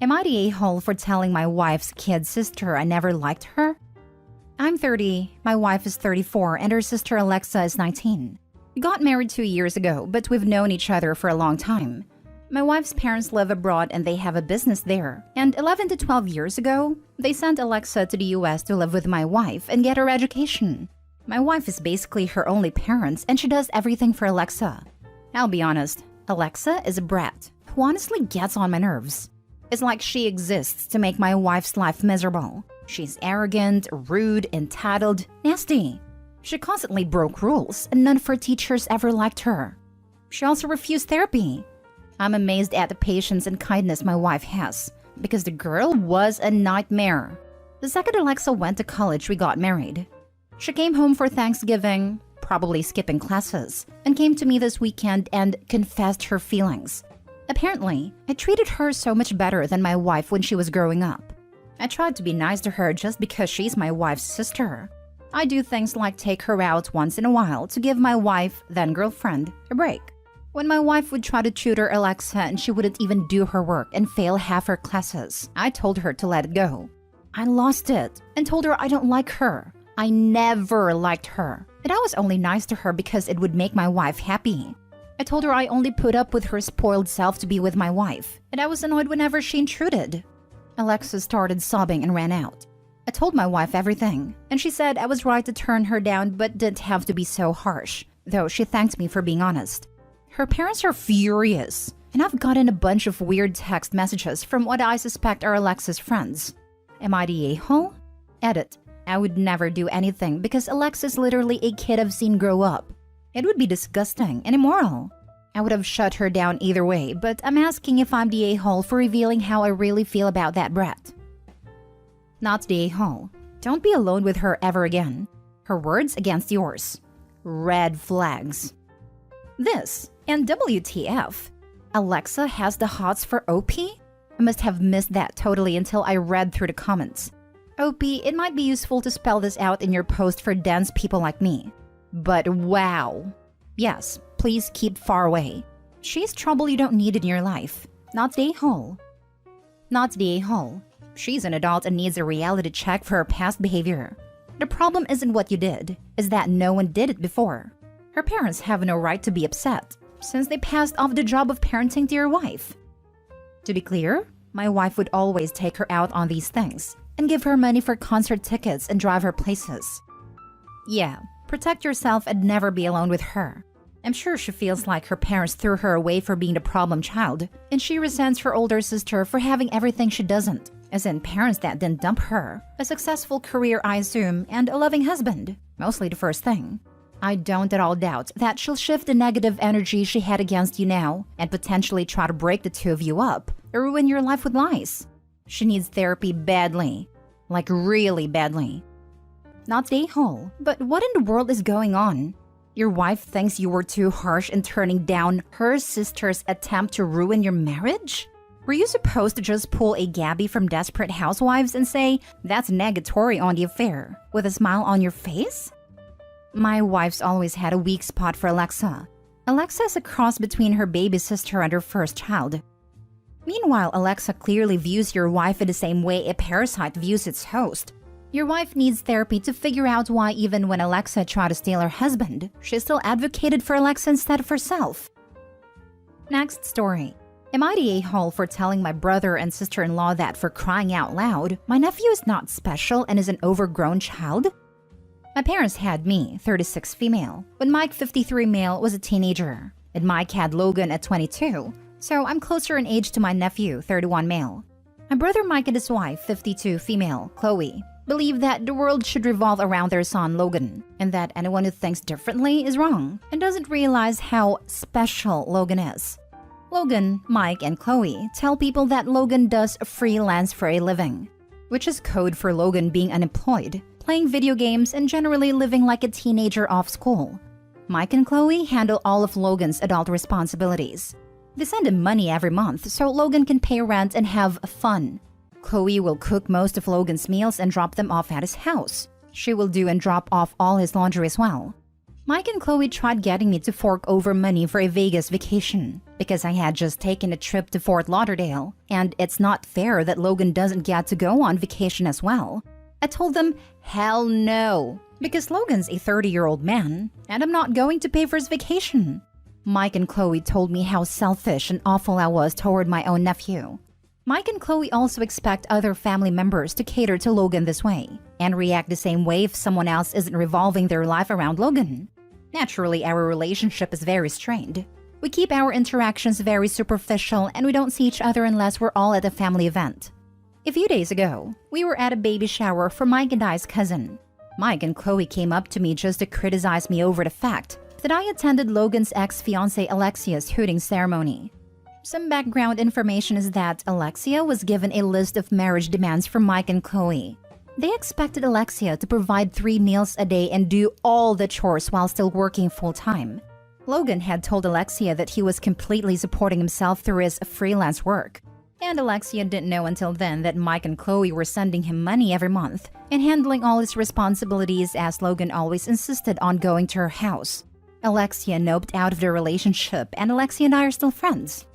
Am I the a-hole for telling my wife's kid sister I never liked her? I'm 30, my wife is 34, and her sister Alexa is 19. We got married 2 years ago, but we've known each other for a long time. My wife's parents live abroad and they have a business there. And 11 to 12 years ago, they sent Alexa to the US to live with my wife and get her education. My wife is basically her only parent and she does everything for Alexa. I'll be honest, Alexa is a brat who honestly gets on my nerves. It's like she exists to make my wife's life miserable. She's arrogant, rude, entitled, nasty. She constantly broke rules and none of her teachers ever liked her. She also refused therapy. I'm amazed at the patience and kindness my wife has, because the girl was a nightmare. The second Alexa went to college, we got married. She came home for Thanksgiving, probably skipping classes, and came to me this weekend and confessed her feelings. Apparently, I treated her so much better than my wife when she was growing up. I tried to be nice to her just because she's my wife's sister. I do things like take her out once in a while to give my wife, then girlfriend, a break. When my wife would try to tutor Alexa and she wouldn't even do her work and fail half her classes, I told her to let it go. I lost it and told her I don't like her. I never liked her. And I was only nice to her because it would make my wife happy. I told her I only put up with her spoiled self to be with my wife, and I was annoyed whenever she intruded. Alexa started sobbing and ran out. I told my wife everything, and she said I was right to turn her down but didn't have to be so harsh, though she thanked me for being honest. Her parents are furious, and I've gotten a bunch of weird text messages from what I suspect are Alexa's friends. Am I the a-hole? Edit. I would never do anything because Alexa's literally a kid I've seen grow up. It would be disgusting and immoral. I would have shut her down either way, but I'm asking if I'm the a-hole for revealing how I really feel about that brat. Not the a-hole. Don't be alone with her ever again. Her words against yours. Red flags. This and WTF. Alexa has the hots for OP? I must have missed that totally until I read through the comments. OP, it might be useful to spell this out in your post for dense people like me. But wow. Yes, please keep far away. She's trouble you don't need in your life. Not the a-hole. Not the a-hole. She's an adult and needs a reality check for her past behavior. The problem isn't what you did, it's that no one did it before. Her parents have no right to be upset, since they passed off the job of parenting to your wife. To be clear, my wife would always take her out on these things, and give her money for concert tickets and drive her places. Yeah, protect yourself and never be alone with her. I'm sure she feels like her parents threw her away for being the problem child, and she resents her older sister for having everything she doesn't, as in parents that didn't dump her, a successful career I assume, and a loving husband, mostly the first thing. I don't at all doubt that she'll shift the negative energy she had against you now, and potentially try to break the two of you up, or ruin your life with lies. She needs therapy badly, like really badly. Not the a-hole, but what in the world is going on? Your wife thinks you were too harsh in turning down her sister's attempt to ruin your marriage? Were you supposed to just pull a Gabby from Desperate Housewives and say, that's negatory on the affair, with a smile on your face? My wife's always had a weak spot for Alexa. Alexa is a cross between her baby sister and her first child. Meanwhile, Alexa clearly views your wife in the same way a parasite views its host. Your wife needs therapy to figure out why even when Alexa tried to steal her husband, she still advocated for Alexa instead of herself. Next story. Am I the a-hole for telling my brother and sister-in-law that for crying out loud, my nephew is not special and is an overgrown child? My parents had me, 36 female, when Mike, 53 male, was a teenager, and Mike had Logan at 22, so I'm closer in age to my nephew, 31 male. My brother Mike and his wife, 52 female, Chloe, believe that the world should revolve around their son Logan, and that anyone who thinks differently is wrong and doesn't realize how special Logan is. Logan, Mike, and Chloe tell people that Logan does freelance for a living, which is code for Logan being unemployed, playing video games, and generally living like a teenager off school. Mike and Chloe handle all of Logan's adult responsibilities. They send him money every month so Logan can pay rent and have fun. Chloe will cook most of Logan's meals and drop them off at his house. She will do and drop off all his laundry as well. Mike and Chloe tried getting me to fork over money for a Vegas vacation because I had just taken a trip to Fort Lauderdale, and it's not fair that Logan doesn't get to go on vacation as well. I told them, hell no, because Logan's a 30-year-old man, and I'm not going to pay for his vacation. Mike and Chloe told me how selfish and awful I was toward my own nephew. Mike and Chloe also expect other family members to cater to Logan this way and react the same way if someone else isn't revolving their life around Logan. Naturally, our relationship is very strained. We keep our interactions very superficial and we don't see each other unless we're all at a family event. A few days ago, we were at a baby shower for Mike and I's cousin. Mike and Chloe came up to me just to criticize me over the fact that I attended Logan's ex-fiancée Alexia's hooting ceremony. Some background information is that Alexia was given a list of marriage demands from Mike and Chloe. They expected Alexia to provide 3 meals a day and do all the chores while still working full-time. Logan had told Alexia that he was completely supporting himself through his freelance work. And Alexia didn't know until then that Mike and Chloe were sending him money every month and handling all his responsibilities as Logan always insisted on going to her house. Alexia noped out of their relationship and Alexia and I are still friends.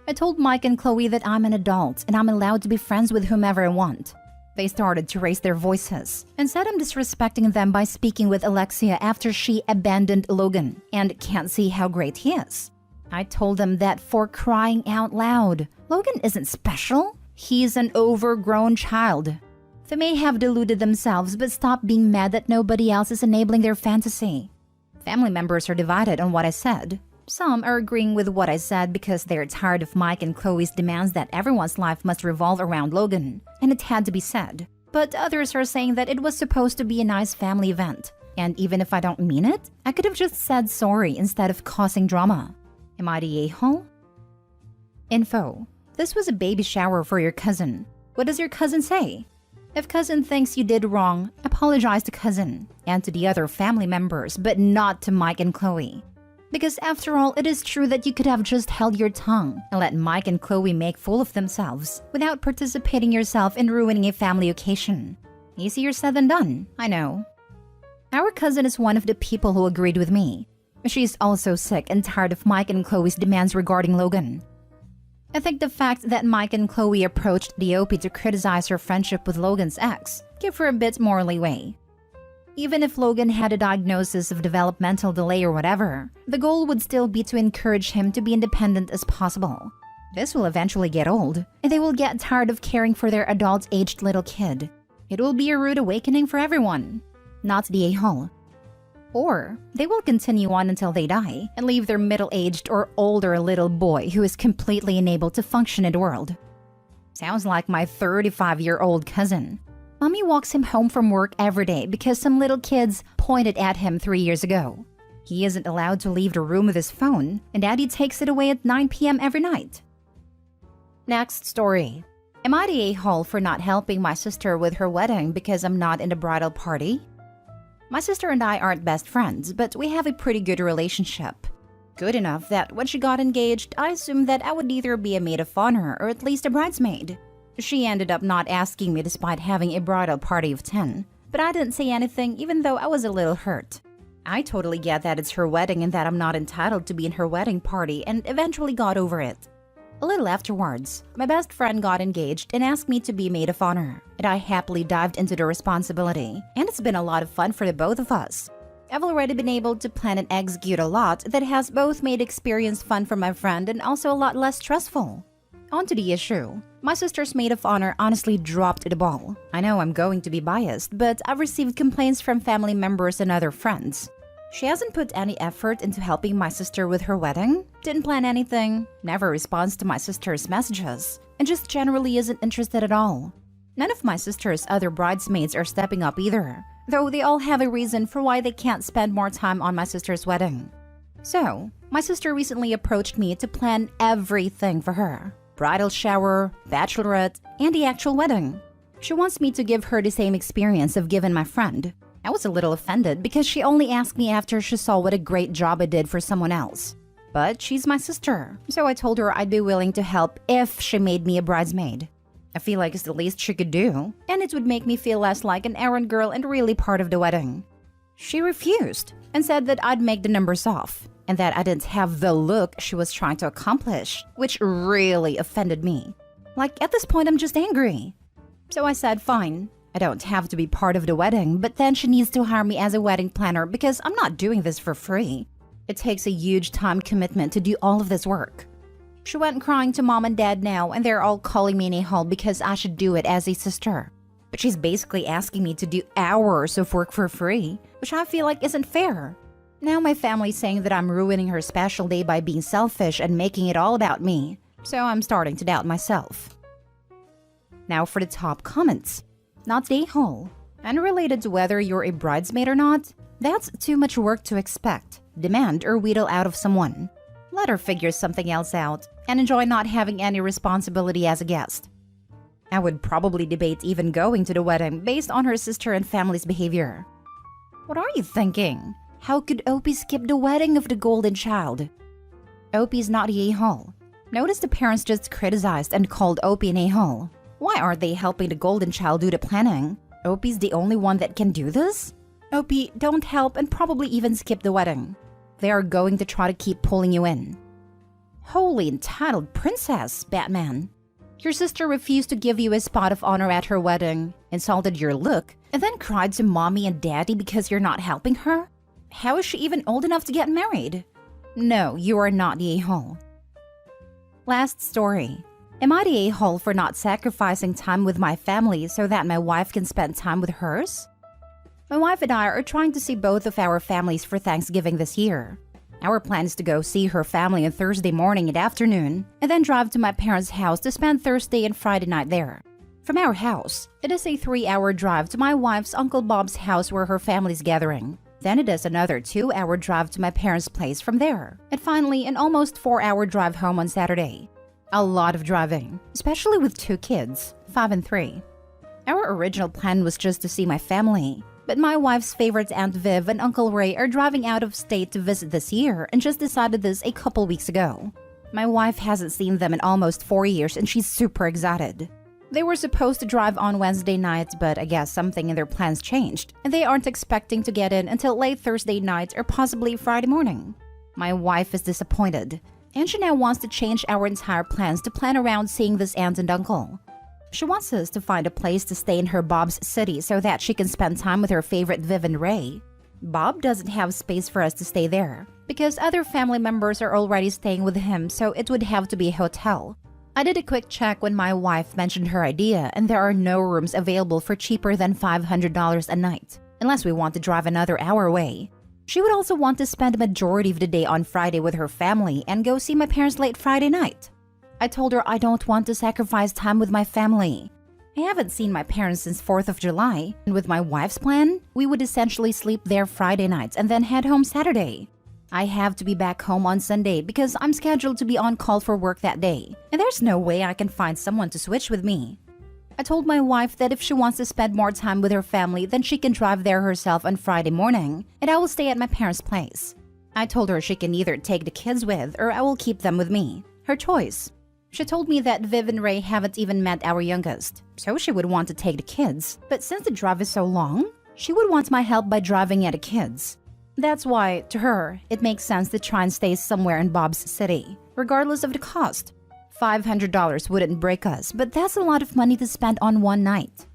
I told Mike and Chloe that I'm an adult and I'm allowed to be friends with whomever I want. They started to raise their voices and said I'm disrespecting them by speaking with Alexia after she abandoned Logan and can't see how great he is. I told them that for crying out loud, Logan isn't special. He's an overgrown child. They may have deluded themselves, but stop being mad that nobody else is enabling their fantasy. Family members are divided on what I said. Some are agreeing with what I said because they're tired of Mike and Chloe's demands that everyone's life must revolve around Logan, and it had to be said. But others are saying that it was supposed to be a nice family event, and even if I don't mean it, I could have just said sorry instead of causing drama. Am I the a-hole? Info. This was a baby shower for your cousin. What does your cousin say? If cousin thinks you did wrong, apologize to cousin and to the other family members, but not to Mike and Chloe. Because after all, it is true that you could have just held your tongue and let Mike and Chloe make fool of themselves without participating yourself in ruining a family occasion. Easier said than done, I know. Our cousin is one of the people who agreed with me. She's also sick and tired of Mike and Chloe's demands regarding Logan. I think the fact that Mike and Chloe approached the OP to criticize her friendship with Logan's ex gave her a bit more leeway. Even if Logan had a diagnosis of developmental delay or whatever, the goal would still be to encourage him to be independent as possible. This will eventually get old, and they will get tired of caring for their adult-aged little kid. It will be a rude awakening for everyone, not the a-hole. Or they will continue on until they die and leave their middle-aged or older little boy who is completely unable to function in the world. Sounds like my 35-year-old cousin. Mommy walks him home from work every day because some little kids pointed at him 3 years ago. He isn't allowed to leave the room with his phone, and Daddy takes it away at 9 p.m. every night. Next story. Am I the a-hole for not helping my sister with her wedding because I'm not in the bridal party? My sister and I aren't best friends, but we have a pretty good relationship. Good enough that when she got engaged, I assumed that I would either be a maid of honor or at least a bridesmaid. She ended up not asking me despite having a bridal party of 10, but I didn't say anything even though I was a little hurt. I totally get that it's her wedding and that I'm not entitled to be in her wedding party and eventually got over it. A little afterwards, my best friend got engaged and asked me to be maid of honor, and I happily dived into the responsibility, and it's been a lot of fun for the both of us. I've already been able to plan and execute a lot that has both made experience fun for my friend and also a lot less stressful. On to the issue. My sister's maid of honor honestly dropped the ball. I know I'm going to be biased, but I've received complaints from family members and other friends. She hasn't put any effort into helping my sister with her wedding, didn't plan anything, never responds to my sister's messages, and just generally isn't interested at all. None of my sister's other bridesmaids are stepping up either, though they all have a reason for why they can't spend more time on my sister's wedding. So, my sister recently approached me to plan everything for her. Bridal shower, bachelorette, and the actual wedding. She wants me to give her the same experience I've given my friend. I was a little offended because she only asked me after she saw what a great job I did for someone else. But she's my sister, so I told her I'd be willing to help if she made me a bridesmaid. I feel like it's the least she could do, and it would make me feel less like an errand girl and really part of the wedding. She refused and said that I'd make the numbers off and that I didn't have the look she was trying to accomplish, which really offended me. Like, at this point, I'm just angry. So I said, fine, I don't have to be part of the wedding, but then she needs to hire me as a wedding planner because I'm not doing this for free. It takes a huge time commitment to do all of this work. She went crying to mom and dad now, and they're all calling me an a-hole because I should do it as a sister. But she's basically asking me to do hours of work for free, which I feel like isn't fair. Now my family's saying that I'm ruining her special day by being selfish and making it all about me, so I'm starting to doubt myself. Now for the top comments. Not the a-hole. Unrelated to whether you're a bridesmaid or not, that's too much work to expect, demand, or wheedle out of someone. Let her figure something else out and enjoy not having any responsibility as a guest. I would probably debate even going to the wedding based on her sister and family's behavior. What are you thinking? How could Opie skip the wedding of the golden child? Opie's not the a-hole. Notice the parents just criticized and called Opie an a-hole. Why aren't they helping the golden child do the planning? Opie's the only one that can do this? Opie, don't help and probably even skip the wedding. They are going to try to keep pulling you in. Holy entitled princess, Batman. Your sister refused to give you a spot of honor at her wedding, insulted your look, and then cried to mommy and daddy because you're not helping her? How is she even old enough to get married? No, you are not the a-hole. Last story. Am I the a-hole for not sacrificing time with my family so that my wife can spend time with hers? My wife and I are trying to see both of our families for Thanksgiving this year. Our plan is to go see her family on Thursday morning and afternoon, and then drive to my parents' house to spend Thursday and Friday night there. From our house, it is a 3-hour drive to my wife's Uncle Bob's house where her family's gathering. Then it is another 2-hour drive to my parents' place from there. And finally, an almost 4-hour drive home on Saturday. A lot of driving, especially with 2 kids, 5 and 3. Our original plan was just to see my family, but my wife's favorite Aunt Viv and Uncle Ray are driving out of state to visit this year and just decided this a couple weeks ago. My wife hasn't seen them in almost 4 years and she's super excited. They were supposed to drive on Wednesday night, but I guess something in their plans changed, and they aren't expecting to get in until late Thursday night or possibly Friday morning. My wife is disappointed, and she now wants to change our entire plans to plan around seeing this aunt and uncle. She wants us to find a place to stay in her Bob's city so that she can spend time with her favorite Viv and Ray. Bob doesn't have space for us to stay there, because other family members are already staying with him, so it would have to be a hotel. I did a quick check when my wife mentioned her idea, and there are no rooms available for cheaper than $500 a night, unless we want to drive another hour away. She would also want to spend a majority of the day on Friday with her family and go see my parents late Friday night. I told her I don't want to sacrifice time with my family. I haven't seen my parents since 4th of July, and with my wife's plan, we would essentially sleep there Friday nights and then head home Saturday. I have to be back home on Sunday because I'm scheduled to be on call for work that day, and there's no way I can find someone to switch with me. I told my wife that if she wants to spend more time with her family, then she can drive there herself on Friday morning, and I will stay at my parents' place. I told her she can either take the kids with or I will keep them with me. Her choice. She told me that Viv and Ray haven't even met our youngest, so she would want to take the kids. But since the drive is so long, she would want my help by driving at the kids. That's why, to her, it makes sense to try and stay somewhere in Bob's city, regardless of the cost. $500 wouldn't break us, but that's a lot of money to spend on one night.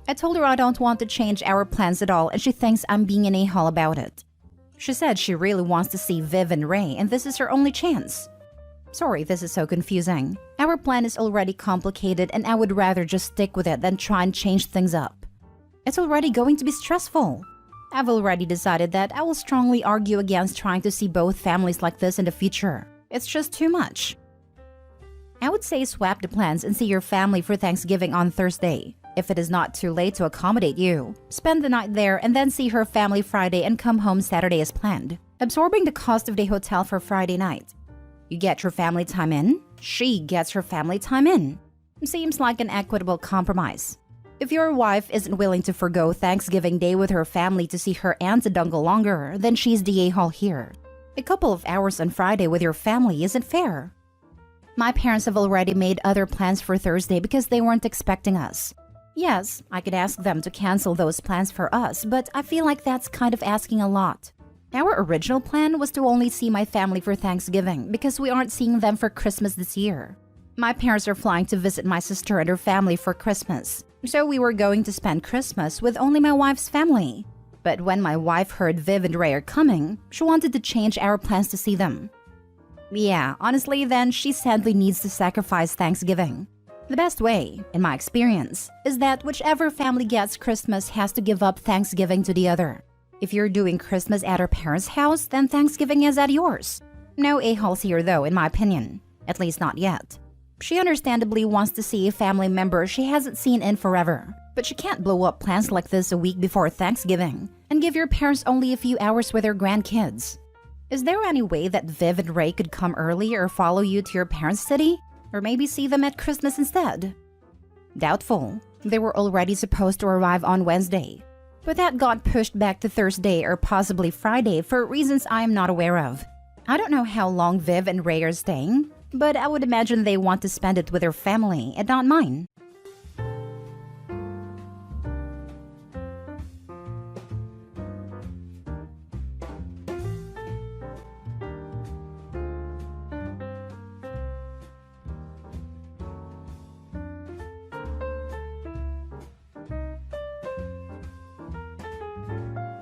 I told her I don't want to change our plans at all, and she thinks I'm being an a-hole about it. She said she really wants to see Viv and Ray, and this is her only chance. Sorry, this is so confusing. Our plan is already complicated, and I would rather just stick with it than try and change things up. It's already going to be stressful. I've already decided that I will strongly argue against trying to see both families like this in the future. It's just too much. I would say swap the plans and see your family for Thanksgiving on Thursday. If it is not too late to accommodate you, spend the night there and then see her family Friday and come home Saturday as planned, absorbing the cost of the hotel for Friday night. You get your family time in, she gets her family time in. Seems like an equitable compromise. If your wife isn't willing to forgo Thanksgiving Day with her family to see her aunt and uncle longer, then she's the a-hole here. A couple of hours on Friday with your family isn't fair. My parents have already made other plans for Thursday because they weren't expecting us. Yes, I could ask them to cancel those plans for us, but I feel like that's kind of asking a lot. Our original plan was to only see my family for Thanksgiving because we aren't seeing them for Christmas this year. My parents are flying to visit my sister and her family for Christmas, so we were going to spend Christmas with only my wife's family. But when my wife heard Viv and Ray are coming, she wanted to change our plans to see them. Yeah, honestly then, she sadly needs to sacrifice Thanksgiving. The best way, in my experience, is that whichever family gets Christmas has to give up Thanksgiving to the other. If you're doing Christmas at her parents' house, then Thanksgiving is at yours. No a-holes here though, in my opinion. At least not yet. She understandably wants to see a family member she hasn't seen in forever. But she can't blow up plans like this a week before Thanksgiving and give your parents only a few hours with their grandkids. Is there any way that Viv and Ray could come early or follow you to your parents' city? Or maybe see them at Christmas instead? Doubtful. They were already supposed to arrive on Wednesday. But that got pushed back to Thursday or possibly Friday for reasons I am not aware of. I don't know how long Viv and Ray are staying, but I would imagine they want to spend it with their family and not mine.